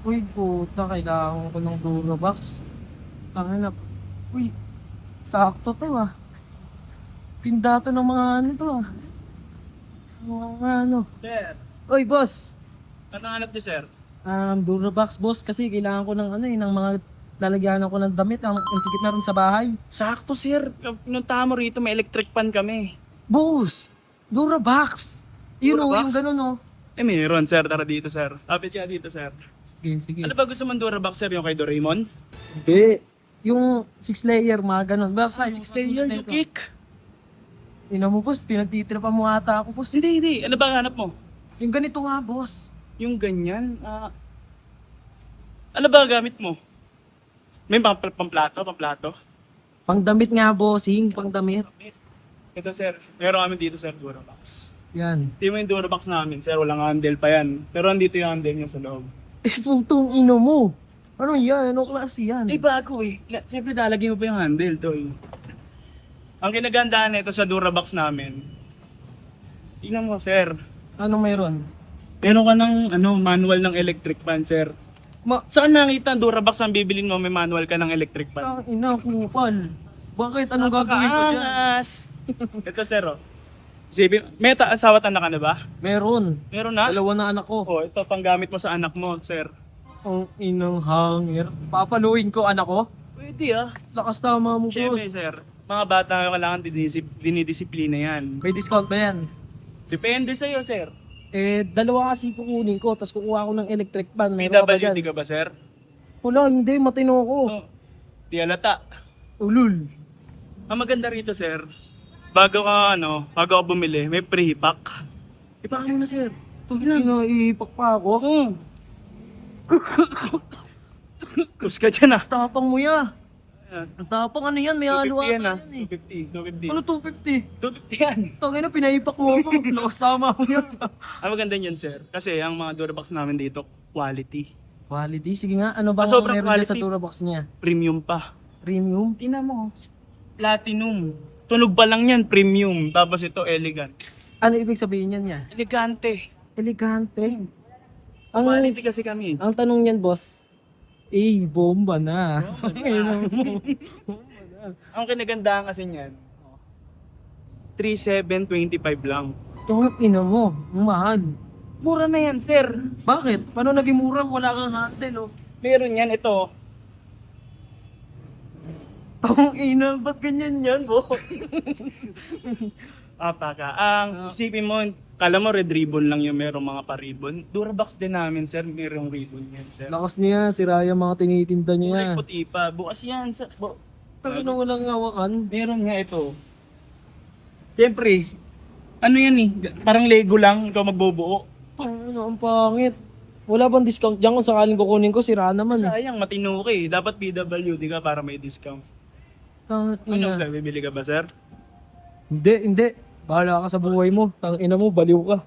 Uy, puta, kailangan ko ng Durabox. Tangina. Uy, sakto to ah. Tinda to ng mga ano to ah. Mga ano. Sir, Uy, boss. ano hanap niyo, sir? Durabox, boss, kasi kailangan ko ng ano ng mga lalagyan ko ng damit. Ang sikit na rin sa bahay. Sakto, sir. Pinuntahan mo rito, may electric pan kami. Boss, Durabox. Yun o, Durabox? yung ganun o. Eh, meron, sir. Tara dito, sir. Lapit ka dito, sir. Sige, sige. Ano ba gusto mong Durabox, sir? Yung kay Doraemon? Hindi. Yung 6 layer, mga ganun. Basta yung 6 layer, yung kick. Tingnan mo, boss, pinagtitripan mo ata ako, boss. Hindi. Ano ba hanap mo? Yung ganito nga, boss. Yung ganyan? Ano ba gamit mo? May pamplato? Pangdamit nga, bossing. Pangdamit. Ito, sir. Meron kami dito, sir, Durabox. Yan. Hindi mo yung Durabox namin, sir. Walang handle pa yan. Pero andito yung handle niya sa loob. Eh, putong ino mo. Ano yan? Anong klase yan? Eh, bago eh. Siyempre, lalagyan mo pa yung handle, tol. Ang kinagandaan nito sa Durabox namin, tingnan mo, sir. Anong meron? Meron ka ng manual ng electric fan, sir. Saan nakita ang Durabox ang bibilin mo may manual ka ng electric fan? Ang ina, kupal. Bakit? Anong gagawin ko dyan? Napakaangas! Ito, sir, oh. Isipin, may asawa at anak ka na ba? Meron. Meron na? Dalawa na anak ko. Oh, ito panggamit mo sa anak mo, sir. Ang inang hangir. Papaluin ko anak ko? Pwede ah. Lakas tama mo, Siyempre, boss. sir. Mga bata kailangan dinidisiplina yan. May discount ba yan? Depende sa'yo, sir. Eh, dalawa kasi kukunin ko, tapos kukuha ko ng electric fan. Meron ka ba dyan? PWD ka ba, sir? Wala, hindi. Matino ko. Oh. Di halata. Ulul. Ang maganda rito, sir, bago ka bumili, may pre-pack. Ipakan mo na, sir. Ina, iipak pa ako. Oo. Kus ka dyan, ah. Tapang mo ya. Ayan. Ang tapang ano yan, may halo 250 yan, ata ah. yan eh. 250. Ano 250? 250 yan. Tangin na, pinaipak mo ako. Lakas tama mo yan. Ang maganda niyan, sir, kasi ang mga Durabox namin dito, quality. Quality? Sige nga, ano ba Sobrang meron dyan sa quality. Durabox niya? Premium pa. Premium? Tingnan mo. Platinum. Tunog pa lang yan, premium. Tapos ito, elegant. Ano ibig sabihin yan niya? Elegante. Elegante. Ang, Quality kasi kami. ang tanong niyan, boss, bomba na. Tangina mo. Ang kinagandaan kasi niyan, 3,725 lang. Tangina mo, mahal. Mura na yan, sir. Bakit? Paano naging mura? Wala kang handle, oh. Meron yan, ito. Tangina, ba't ganyan yan, boss? Isipin mo, kala mo red ribbon lang yung merong mga pa-ribbon. Durabox din namin, sir. Merong ribbon yan, sir. Lakas niya, sira yung mga tinitinda Kulay niya. puti pa. Bukas yan, sir. Tangina, walang hawakan. Meron nga ito. Siyempre, ano yan eh, parang Lego lang, ikaw magbubuo. Tangina, ang pangit. Wala bang discount dyan kung sakaling kukunin ko, sira naman eh. Sayang, matino ka eh. Dapat PWD ka para may discount. Ano Tangina. sir, bibili ka ba, sir? Hindi. Bahala ka sa buhay mo. Tangina mo, baliw ka.